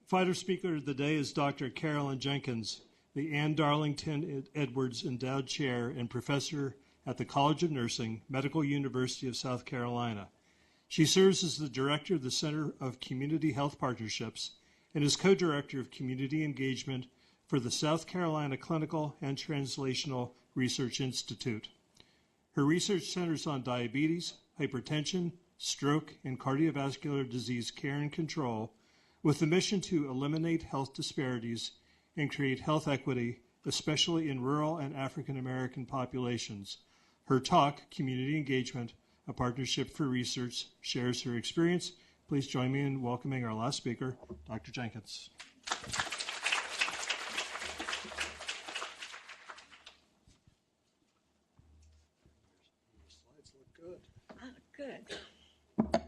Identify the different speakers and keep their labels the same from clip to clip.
Speaker 1: Fighter speaker of the day is Dr. Carolyn Jenkins, the Ann Darlington Edwards Endowed Chair and Professor at the College of Nursing, Medical University of South Carolina. She serves as the Director of the Center of Community Health Partnerships and is Co-Director of Community Engagement for the South Carolina Clinical and Translational Research Institute. Her research centers on diabetes, hypertension, stroke, and cardiovascular disease care and control, with the mission to eliminate health disparities and create health equity, especially in rural and African American populations. Her talk, Community Engagement, a Partnership for Research, shares her experience. Please join me in welcoming our last speaker, Dr. Jenkins. Slides look good.
Speaker 2: Good.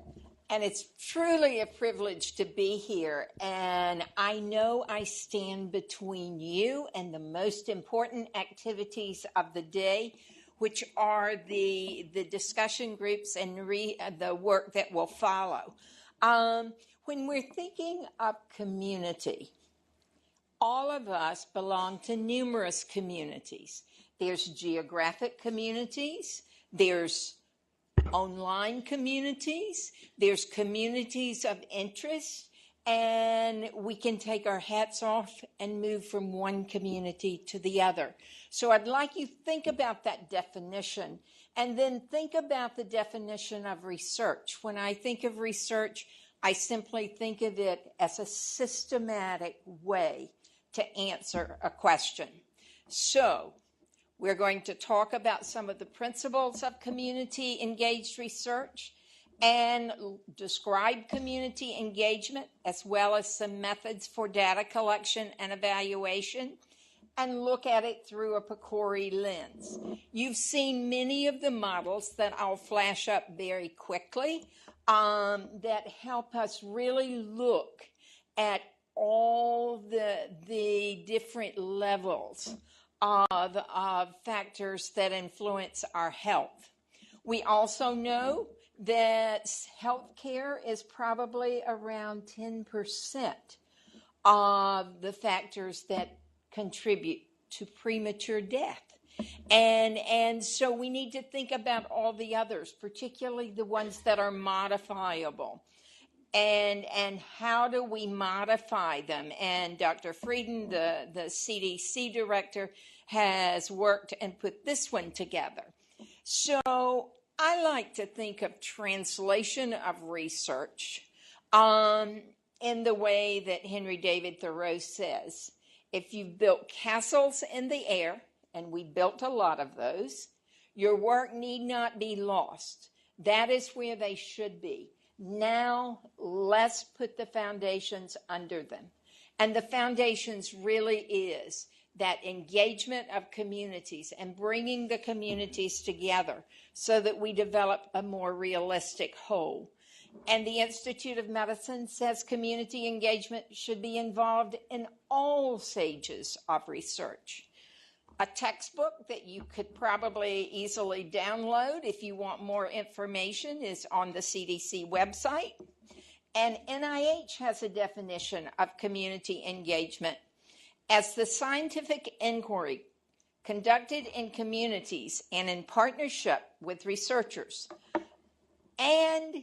Speaker 2: And it's truly a privilege to be here. And I know I stand between you and the most important activities of the day, which are the discussion groups and the work that will follow. When we're thinking of community, all of us belong to numerous communities. There's geographic communities, there's online communities, there's communities of interest, and we can take our hats off and move from one community to the other. So I'd like you to think about that definition, and then think about the definition of research. When I think of research, I simply think of it as a systematic way to answer a question. So we're going to talk about some of the principles of community-engaged research and describe community engagement, as well as some methods for data collection and evaluation, and look at it through a PCORI lens. You've seen many of the models that I'll flash up very quickly that help us really look at all the different levels of factors that influence our health. We also know that healthcare is probably around 10% of the factors that contribute to premature death. And so we need to think about all the others, particularly the ones that are modifiable. And how do we modify them? And Dr. Frieden, the CDC director, has worked and put this one together. So I like to think of translation of research in the way that Henry David Thoreau says. If you've built castles in the air, and we built a lot of those, your work need not be lost. That is where they should be. Now, let's put the foundations under them. And the foundations really is that engagement of communities and bringing the communities together so that we develop a more realistic whole. And the Institute of Medicine says community engagement should be involved in all stages of research. A textbook that you could probably easily download if you want more information is on the CDC website. And NIH has a definition of community engagement as the scientific inquiry conducted in communities and in partnership with researchers. And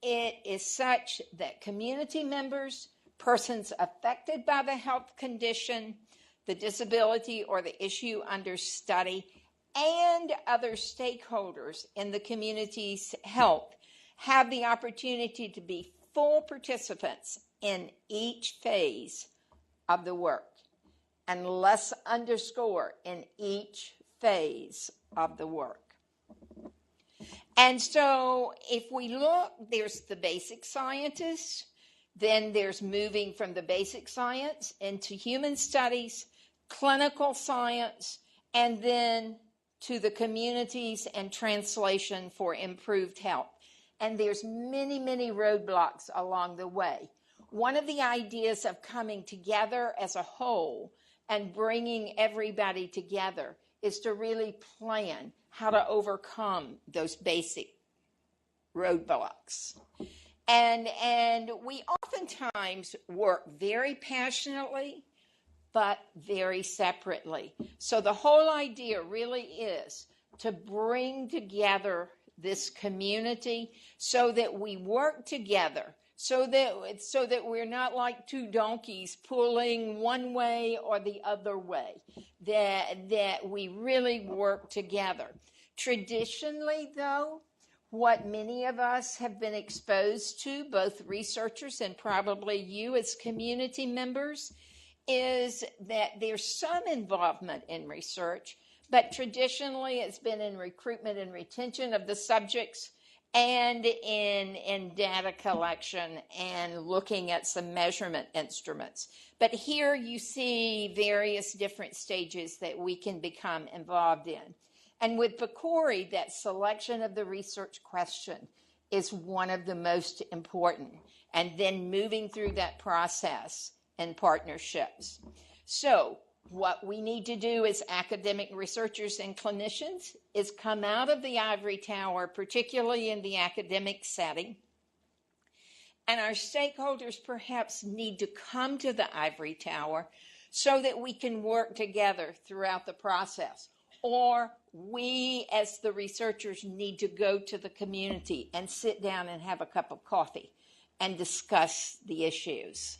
Speaker 2: it is such that community members, persons affected by the health condition, the disability or the issue under study, and other stakeholders in the community's health have the opportunity to be full participants in each phase of the work. And let's underscore, in each phase of the work. And so if we look, there's the basic scientists, then there's moving from the basic science into human studies, clinical science, and then to the communities and translation for improved health. And there's many, many roadblocks along the way. One of the ideas of coming together as a whole and bringing everybody together is to really plan how to overcome those basic roadblocks. And we oftentimes work very passionately, but very separately. So the whole idea really is to bring together this community so that we work together, so that we're not like two donkeys pulling one way or the other way, that we really work together. Traditionally, though, what many of us have been exposed to, both researchers and probably you as community members, is that there's some involvement in research, but traditionally it's been in recruitment and retention of the subjects and in data collection and looking at some measurement instruments. But here you see various different stages that we can become involved in. And with PCORI, that selection of the research question is one of the most important, and then moving through that process and partnerships. So what we need to do as academic researchers and clinicians is come out of the ivory tower, particularly in the academic setting, and our stakeholders perhaps need to come to the ivory tower so that we can work together throughout the process. Or we, as the researchers, need to go to the community and sit down and have a cup of coffee and discuss the issues.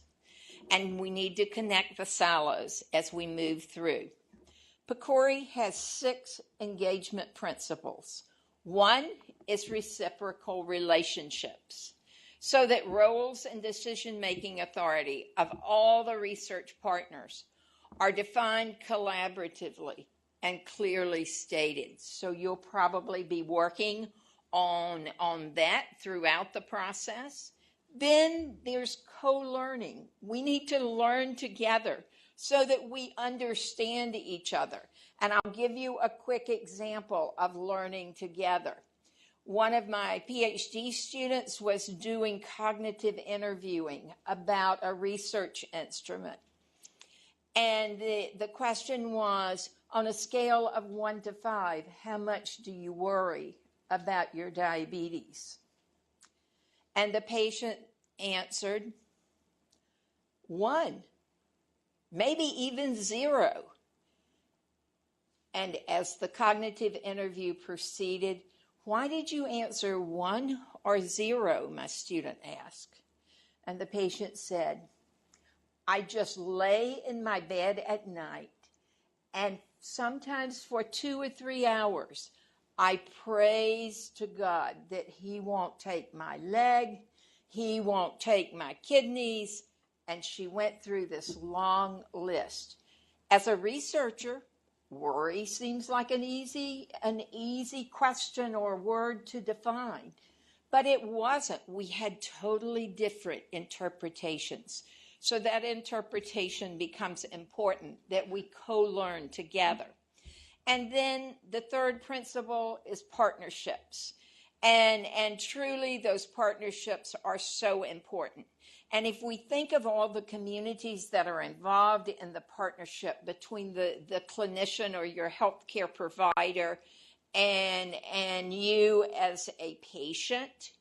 Speaker 2: And we need to connect the silos as we move through. PCORI has 6 engagement principles. One is reciprocal relationships, so that roles and decision-making authority of all the research partners are defined collaboratively and clearly stated. So you'll probably be working on that throughout the process. Then there's co-learning. We need to learn together so that we understand each other. And I'll give you a quick example of learning together. One of my PhD students was doing cognitive interviewing about a research instrument. And the question was, on a scale of 1 to 5, how much do you worry about your diabetes? And the patient answered 1, maybe even 0. And as the cognitive interview proceeded, why did you answer 1 or 0, my student asked. And the patient said, I just lay in my bed at night, and sometimes for 2 or 3 hours, I praise to God that he won't take my leg, he won't take my kidneys, and she went through this long list. As a researcher, worry seems like an easy question or word to define, but it wasn't. We had totally different interpretations. So that interpretation becomes important, that we co-learn together. And then the third principle is partnerships. And truly those partnerships are so important. And if we think of all the communities that are involved in the partnership between the clinician or your healthcare provider and you as a patient,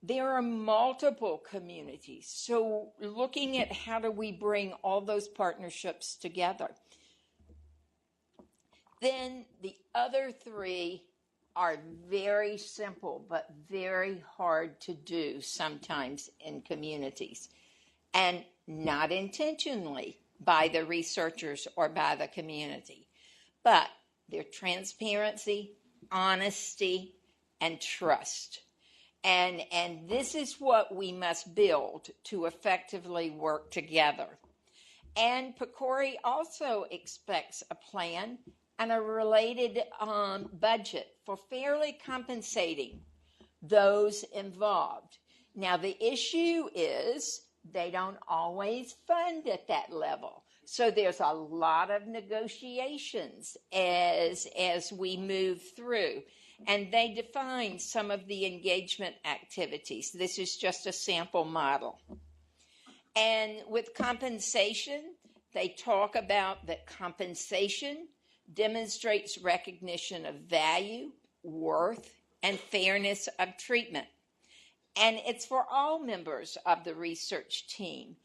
Speaker 2: there are multiple communities. So looking at how do we bring all those partnerships together. Then the other 3 are very simple, but very hard to do sometimes in communities, and not intentionally by the researchers or by the community. But they're transparency, honesty, and trust. And this is what we must build to effectively work together. And PCORI also expects a plan and a related budget for fairly compensating those involved. Now, the issue is they don't always fund at that level. So there's a lot of negotiations as we move through. And they define some of the engagement activities. This is just a sample model. And with compensation, they talk about that compensation demonstrates recognition of value, worth, and fairness of treatment. And it's for all members of the research team,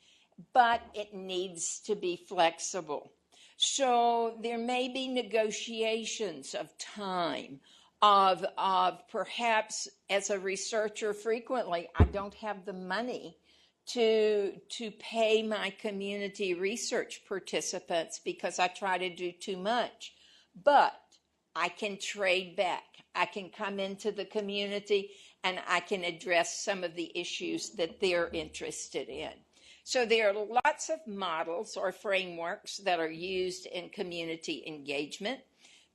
Speaker 2: but it needs to be flexible. So there may be negotiations of time, of perhaps as a researcher frequently, I don't have the money to pay my community research participants because I try to do too much. But I can trade back. I can come into the community and I can address some of the issues that they're interested in. So there are lots of models or frameworks that are used in community engagement.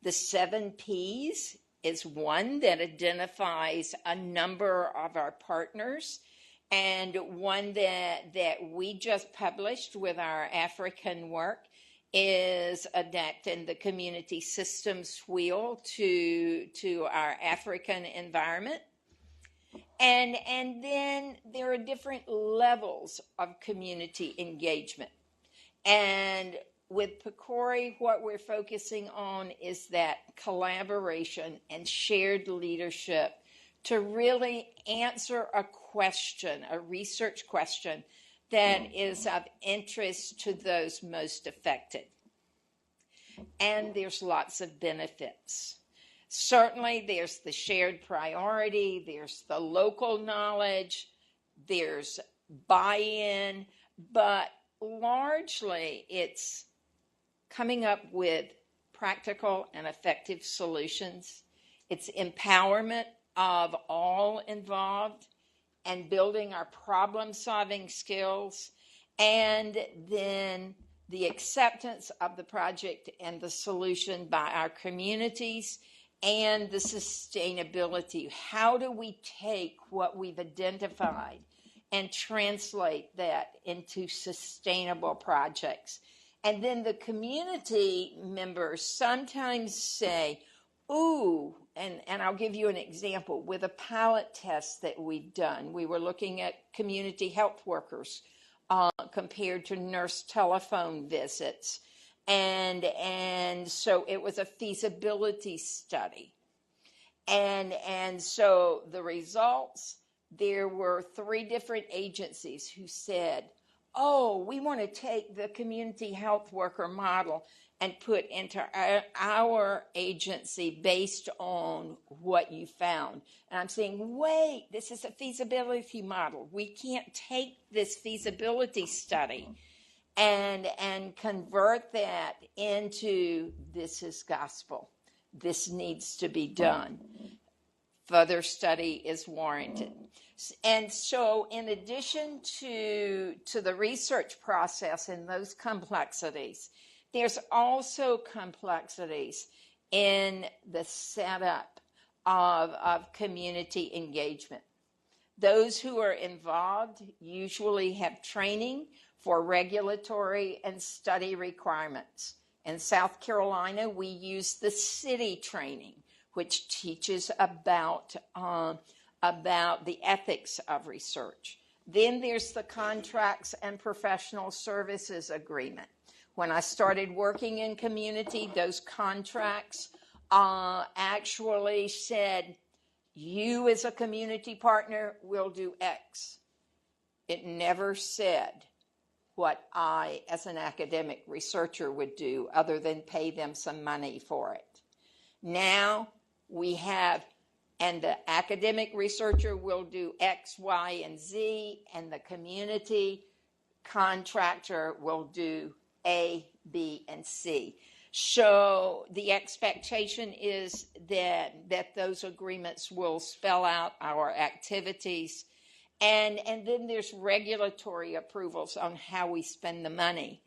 Speaker 2: The 7 Ps is one that identifies a number of our partners, and one that we just published with our African work is adapting the community systems wheel to our African environment. And then there are different levels of community engagement. And with PCORI, what we're focusing on is that collaboration and shared leadership to really answer a question, a research question that is of interest to those most affected. And there's lots of benefits. Certainly, there's the shared priority, there's the local knowledge, there's buy-in, but largely it's coming up with practical and effective solutions. It's empowerment of all involved and building our problem-solving skills, and then the acceptance of the project and the solution by our communities, and the sustainability. How do we take what we've identified and translate that into sustainable projects? And then the community members sometimes say, ooh, and I'll give you an example. With a pilot test that we've done, we were looking at community health workers compared to nurse telephone visits. And so it was a feasibility study. And so the results, there were 3 different agencies who said, oh, we want to take the community health worker model and put into our agency based on what you found. And I'm saying, wait, this is a feasibility model. We can't take this feasibility study and convert that into this is gospel. This needs to be done. Further study is warranted. And so in addition to the research process and those complexities, there's also complexities in the setup of community engagement. Those who are involved usually have training for regulatory and study requirements. In South Carolina, we use the city training, which teaches about the ethics of research. Then there's the contracts and professional services agreement. When I started working in community, those contracts actually said, you as a community partner will do X. It never said what I, as an academic researcher, would do other than pay them some money for it. Now we have, and the academic researcher will do X, Y, and Z, and the community contractor will do A, B, and C. So the expectation is that those agreements will spell out our activities. And then there's regulatory approvals on how we spend the money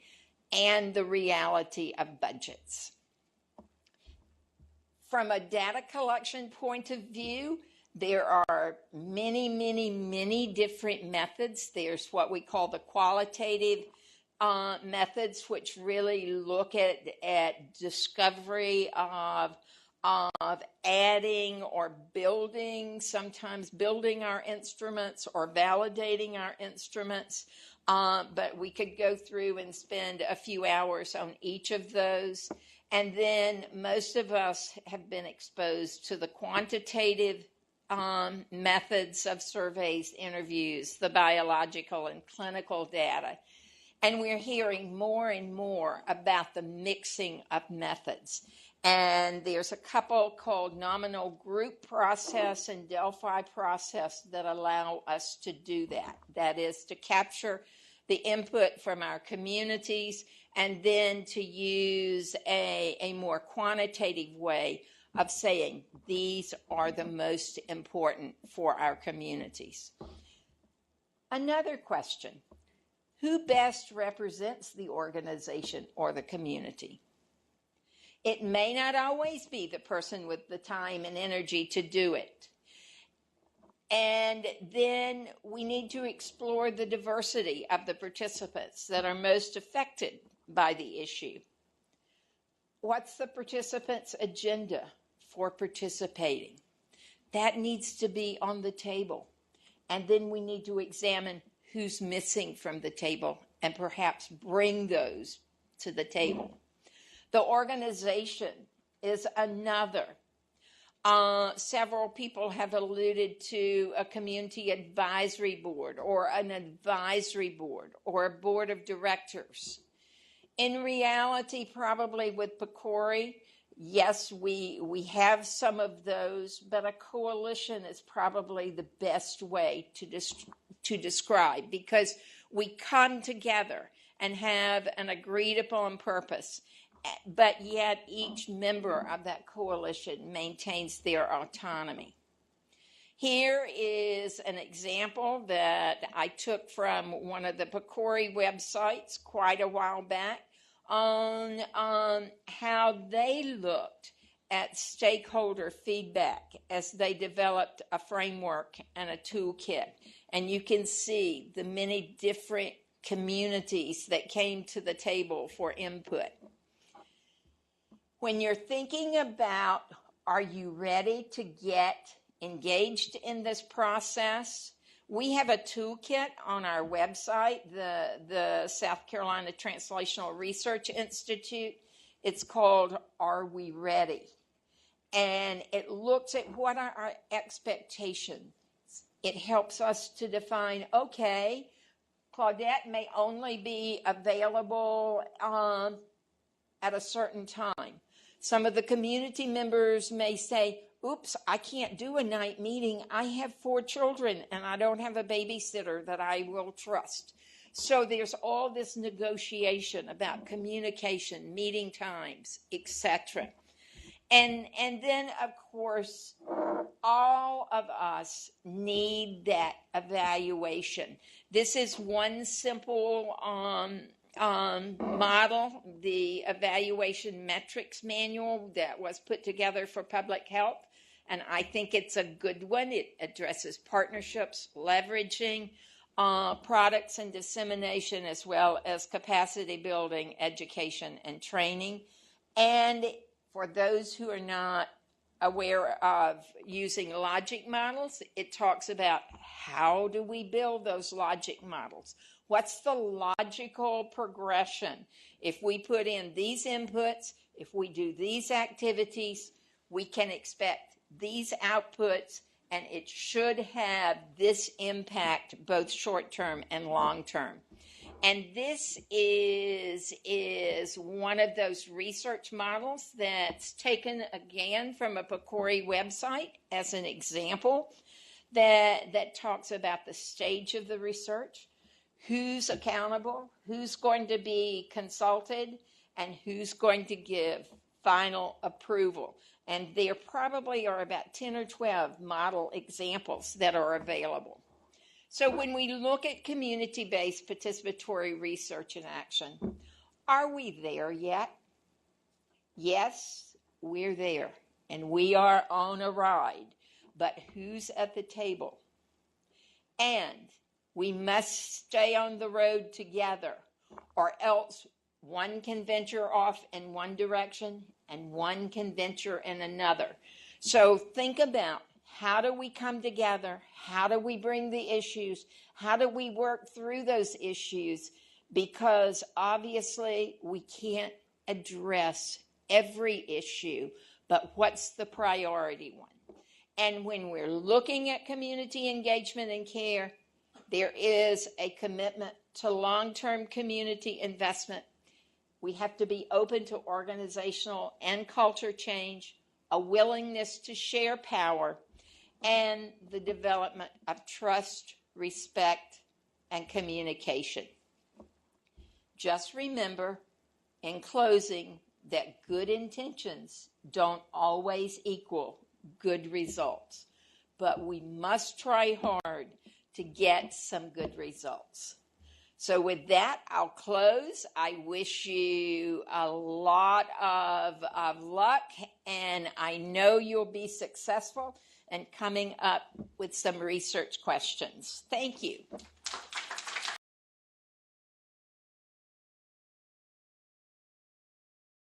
Speaker 2: and the reality of budgets. From a data collection point of view, there are many, many, many different methods. There's what we call the qualitative methods, which really look at discovery of adding or building, sometimes building our instruments or validating our instruments. But we could go through and spend a few hours on each of those. And then most of us have been exposed to the quantitative methods of surveys, interviews, the biological and clinical data. And we're hearing more and more about the mixing of methods. And there's a couple called nominal group process and Delphi process that allow us to do that. That is to capture the input from our communities and then to use a more quantitative way of saying these are the most important for our communities. Another question: who best represents the organization or the community? It may not always be the person with the time and energy to do it. And then we need to explore the diversity of the participants that are most affected by the issue. What's the participant's agenda for participating? That needs to be on the table. And then we need to examine who's missing from the table and perhaps bring those to the table. The organization is another. Several people have alluded to a community advisory board or an advisory board or a board of directors. In reality, probably with PCORI, yes, we have some of those, but a coalition is probably the best way to describe, because we come together and have an agreed upon purpose, but yet each member of that coalition maintains their autonomy. Here is an example that I took from one of the PCORI websites quite a while back on how they looked at stakeholder feedback as they developed a framework and a toolkit. And you can see the many different communities that came to the table for input. When you're thinking about, are you ready to get engaged in this process? We have a toolkit on our website, the South Carolina Translational Research Institute. It's called Are We Ready? And it looks at what are our expectations. It helps us to define, okay, Claudette may only be available at a certain time. Some of the community members may say, oops, I can't do a night meeting. I have 4 children and I don't have a babysitter that I will trust. So there's all this negotiation about communication, meeting times, etc. And then, of course, all of us need that evaluation. This is one simple model, the evaluation metrics manual that was put together for public health, and I think it's a good one. It addresses partnerships, leveraging, products and dissemination, as well as capacity building, education, and training. And for those who are not aware of using logic models, it talks about how do we build those logic models? What's the logical progression? If we put in these inputs, if we do these activities, we can expect these outputs, and it should have this impact, both short-term and long-term. And this is one of those research models that's taken again from a PCORI website as an example that talks about the stage of the research, who's accountable, who's going to be consulted, and who's going to give final approval. And there probably are about 10 or 12 model examples that are available. So when we look at community-based participatory research in action, are we there yet? Yes, we're there, and we are on a ride, but who's at the table? And we must stay on the road together, or else one can venture off in one direction and one can venture in another. So think about, how do we come together? How do we bring the issues? How do we work through those issues? Because obviously we can't address every issue, but what's the priority one? And when we're looking at community engagement and care, there is a commitment to long-term community investment. We have to be open to organizational and culture change, a willingness to share power, and the development of trust, respect, and communication. Just remember, in closing, that good intentions don't always equal good results, but we must try hard to get some good results. So with that, I'll close. I wish you a lot of luck, and I know you'll be successful in coming up with some research questions. Thank you.